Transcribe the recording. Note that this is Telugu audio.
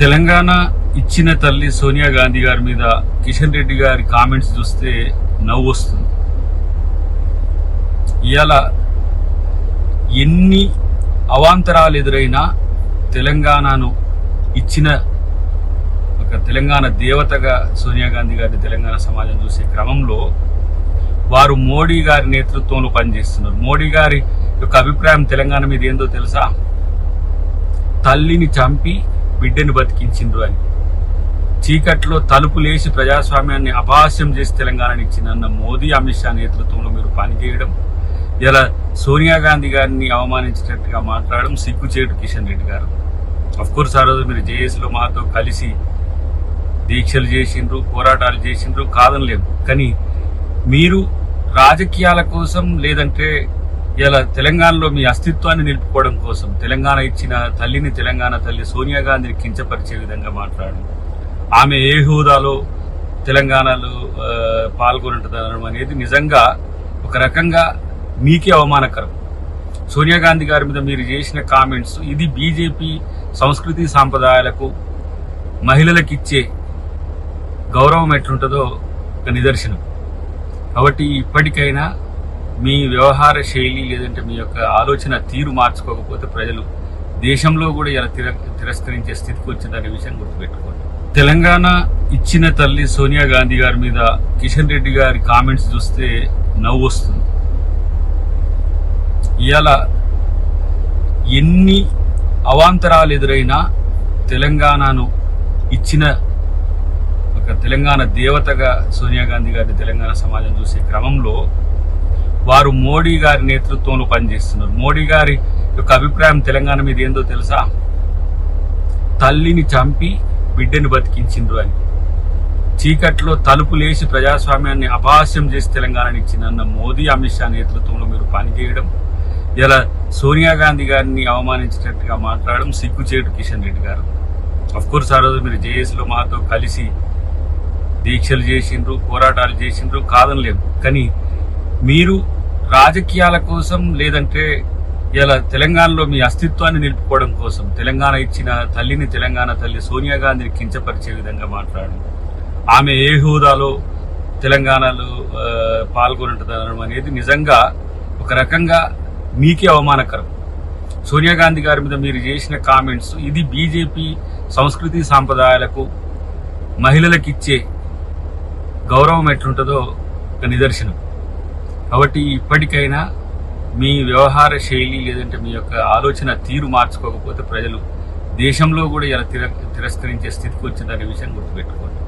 తెలంగాణ ఇచ్చిన తల్లి సోనియా గాంధీ గారి మీద కిషన్ రెడ్డి గారి కామెంట్స్ చూస్తే నవ్వు వస్తుంది. ఇవాళ ఎన్ని అవాంతరాలు ఎదురైనా తెలంగాణను ఇచ్చిన ఒక తెలంగాణ దేవతగా సోనియా గాంధీ గారిని తెలంగాణ సమాజం చూసే క్రమంలో వారు మోడీ గారి నేతృత్వంలో పనిచేస్తున్నారు. మోడీ గారి యొక్క అభిప్రాయం తెలంగాణ మీద ఏందో తెలుసా? తల్లిని చంపి బిడ్డను బతికించిండ్రు అని. చీకట్లో తలుపులేసి ప్రజాస్వామ్యాన్ని అపహాస్యం చేసి తెలంగాణని ఇచ్చిన మోదీ అమిత్ షా నేతృత్వంలో మీరు పనిచేయడం, ఇలా సోనియా గాంధీ గారిని అవమానించినట్టుగా మాట్లాడడం సిగ్గుచేటు కిషన్ రెడ్డి గారు. అఫ్కోర్స్ ఆ రోజు మీరు జేఏసీలో మాతో కలిసి దీక్షలు చేసిండ్రు, పోరాటాలు చేసిండ్రు, కాదనలేము. కానీ మీరు రాజకీయాల కోసం లేదంటే ఇలా తెలంగాణలో మీ అస్తిత్వాన్ని నిలుపుకోవడం కోసం తెలంగాణ ఇచ్చిన తల్లిని, తెలంగాణ తల్లి సోనియా గాంధీని కించపరిచే విధంగా మాట్లాడడం, ఆమె ఏ హోదాలో తెలంగాణలో పాల్గొనడం అనేది నిజంగా ఒక రకంగా మీకే అవమానకరం. సోనియా గాంధీ గారి మీద మీరు చేసిన కామెంట్స్ ఇది బీజేపీ సంస్కృతి సాంప్రదాయాలకు, మహిళలకు ఇచ్చే గౌరవం ఎట్లుంటుందో ఒక నిదర్శనం. కాబట్టి ఇప్పటికైనా మీ వ్యవహార శైలి లేదంటే మీ యొక్క ఆలోచన తీరు మార్చుకోకపోతే ప్రజలు దేశంలో కూడా ఇలా తిరస్కరించే స్థితికి వచ్చిందనే విషయం గుర్తుపెట్టుకోండి. తెలంగాణ ఇచ్చిన తల్లి సోనియా గాంధీ గారి మీద కిషన్ రెడ్డి గారి కామెంట్స్ చూస్తే నవ్వు వస్తుంది. ఇవాళ ఎన్ని అవాంతరాలు ఎదురైనా తెలంగాణను ఇచ్చిన ఒక తెలంగాణ దేవతగా సోనియా గాంధీ గారిని తెలంగాణ సమాజం చూసే క్రమంలో వారు మోడీ గారి నేతృత్వంలో పనిచేస్తున్నారు. మోడీ గారి యొక్క అభిప్రాయం తెలంగాణ మీద ఏందో తెలుసా? తల్లిని చంపి బిడ్డను బతికించిండ్రు అని. చీకట్లో తలుపులేసి ప్రజాస్వామ్యాన్ని అపహాస్యం చేసి తెలంగాణని ఇచ్చిన మోదీ అమిత్ షా నేతృత్వంలో మీరు పనిచేయడం, ఇలా సోనియా గాంధీ గారిని అవమానించినట్టుగా మాట్లాడడం సిగ్గుచేటు కిషన్ రెడ్డి గారు. అఫ్కోర్స్ ఆ రోజు మీరు జేఏసీలో మాతో కలిసి దీక్షలు చేసిండ్రు, పోరాటాలు చేసిండ్రు, కాదనలేము. కానీ మీరు రాజకీయాల కోసం లేదంటే ఇలా తెలంగాణలో మీ అస్తిత్వాన్ని నిలుపుకోవడం కోసం తెలంగాణ ఇచ్చిన తల్లిని, తెలంగాణ తల్లి సోనియా గాంధీని కించపరిచే విధంగా మాట్లాడడం, ఆమె ఏ హోదాలో తెలంగాణలో పాల్గొనడం అనేది నిజంగా ఒక రకంగా మీకే అవమానకరం. సోనియా గాంధీ గారి మీద మీరు చేసిన కామెంట్స్ ఇది బీజేపీ సంస్కృతి సాంప్రదాయాలకు, మహిళలకు ఇచ్చే గౌరవం ఎట్లుంటుందో ఒక నిదర్శనం. కాబట్టి ఇప్పటికైనా మీ వ్యవహార శైలి లేదంటే మీ యొక్క ఆలోచన తీరు మార్చుకోకపోతే ప్రజలు దేశంలో కూడా ఇలా తిరస్కరించే స్థితికి వచ్చిందనే విషయం గుర్తుపెట్టుకోండి.